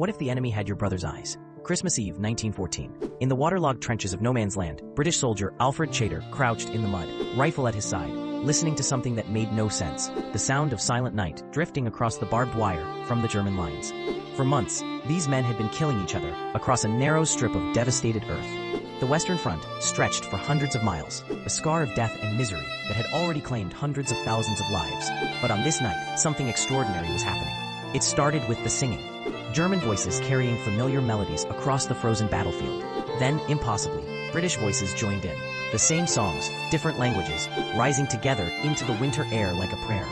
What if the enemy had your brother's eyes? Christmas Eve, 1914. In the waterlogged trenches of no man's land, British soldier Alfred Chater crouched in the mud, rifle at his side, listening to something that made no sense, the sound of silent night drifting across the barbed wire from the German lines. For months, these men had been killing each other across a narrow strip of devastated earth. The Western Front stretched for hundreds of miles, a scar of death and misery that had already claimed hundreds of thousands of lives. But on this night, something extraordinary was happening. It started with the singing. German voices carrying familiar melodies across the frozen battlefield. Then, impossibly, British voices joined in. The same songs, different languages, rising together into the winter air like a prayer.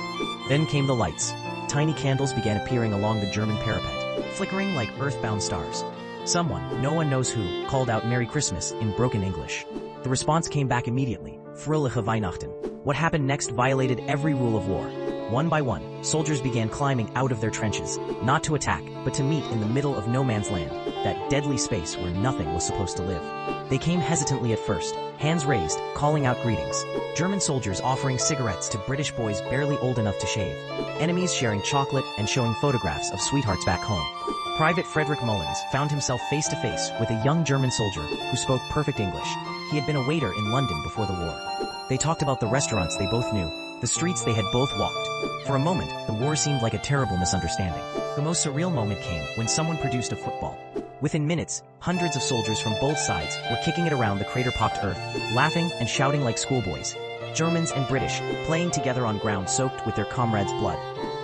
Then came the lights. Tiny candles began appearing along the German parapet, flickering like earthbound stars. Someone, no one knows who, called out Merry Christmas in broken English. The response came back immediately, Fröhliche Weihnachten. What happened next violated every rule of war. One by one, soldiers began climbing out of their trenches, not to attack, but to meet in the middle of no man's land, that deadly space where nothing was supposed to live. They came hesitantly at first, hands raised, calling out greetings. German soldiers offering cigarettes to British boys barely old enough to shave. Enemies sharing chocolate and showing photographs of sweethearts back home. Private Frederick Mullins found himself face to face with a young German soldier who spoke perfect English. He had been a waiter in London before the war. They talked about the restaurants they both knew, the streets they had both walked. For a moment, the war seemed like a terrible misunderstanding. The most surreal moment came when someone produced a football. Within minutes, hundreds of soldiers from both sides were kicking it around the crater-pocked earth, laughing and shouting like schoolboys. Germans and British, playing together on ground soaked with their comrades' blood.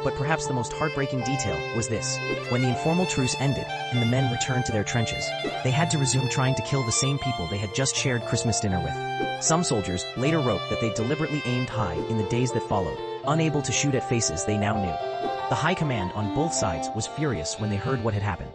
But perhaps the most heartbreaking detail was this. When the informal truce ended and the men returned to their trenches, they had to resume trying to kill the same people they had just shared Christmas dinner with. Some soldiers later wrote that they deliberately aimed high in the days that followed, unable to shoot at faces they now knew. The high command on both sides was furious when they heard what had happened.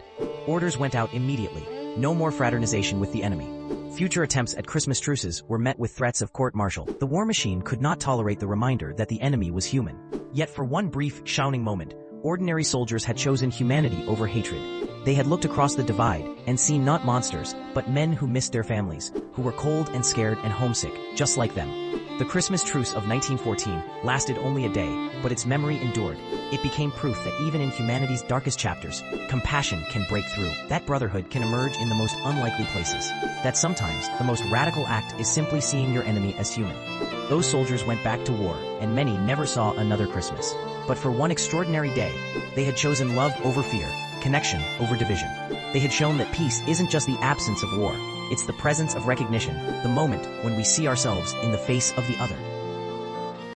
Orders went out immediately. No more fraternization with the enemy. Future attempts at Christmas truces were met with threats of court-martial. The war machine could not tolerate the reminder that the enemy was human. Yet for one brief, shouting moment, ordinary soldiers had chosen humanity over hatred. They had looked across the divide and seen not monsters, but men who missed their families, who were cold and scared and homesick, just like them. The Christmas Truce of 1914 lasted only a day, but its memory endured. It became proof that even in humanity's darkest chapters, compassion can break through. That brotherhood can emerge in the most unlikely places. That sometimes the most radical act is simply seeing your enemy as human. Those soldiers went back to war, and many never saw another Christmas. But for one extraordinary day, they had chosen love over fear, connection over division. They had shown that peace isn't just the absence of war, it's the presence of recognition, the moment when we see ourselves in the face of the other.